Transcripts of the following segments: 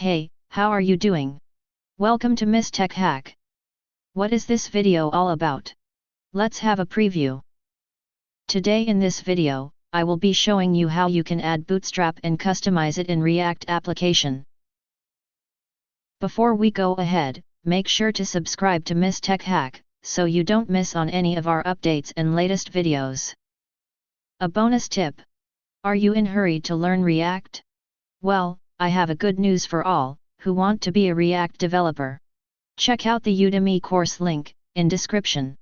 Hey, how are you doing? Welcome to Miss Tech Hack. What is this video all about? Let's have a preview. Today in this video, I will be showing you how you can add Bootstrap and customize it in React application. Before we go ahead, make sure to subscribe to Miss Tech Hack, so you don't miss on any of our updates and latest videos. A bonus tip. Are you in a hurry to learn React? Well, I have a good news for all who want to be a React developer. Check out the Udemy course link in description.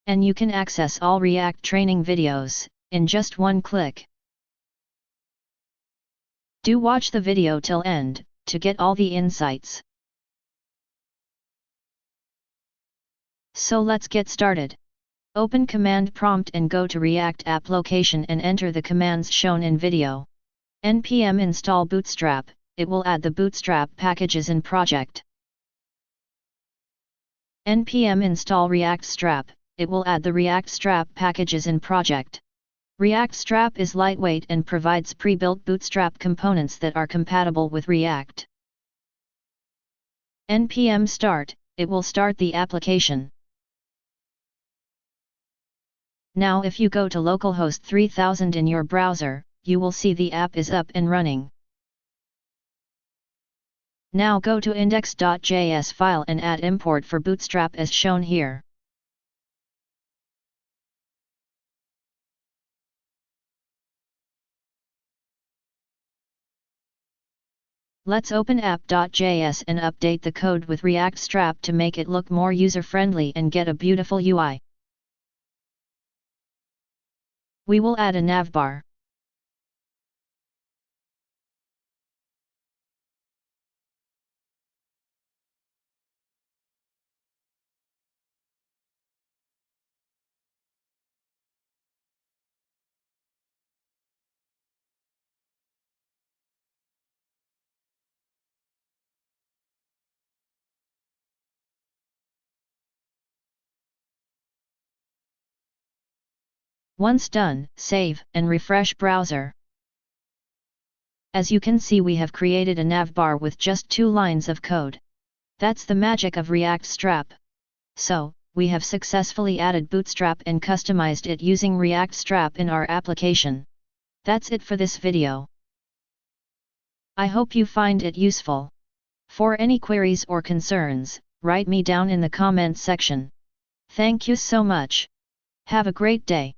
And you can access all React training videos in just one click. Do watch the video till end to get all the insights. So let's get started. Open command prompt and go to React app location and enter the commands shown in video. npm install Bootstrap, it will add the Bootstrap packages in project. npm install Reactjs, it will add the Reactjs packages in project. Reactjs is lightweight and provides pre-built Bootstrap components that are compatible with React. npm start, it will start the application. Now if you go to localhost 3000 in your browser, you will see the app is up and running. Now go to index.js file and add import for Bootstrap as shown here. Let's open app.js and update the code with Reactjs to make it look more user-friendly and get a beautiful UI. We will add a navbar. Once done, save and refresh browser. As you can see, we have created a navbar with just 2 lines of code. That's the magic of Reactjs. So, we have successfully added Bootstrap and customized it using Reactjs in our application. That's it for this video. I hope you find it useful. For any queries or concerns, write me down in the comment section. Thank you so much. Have a great day.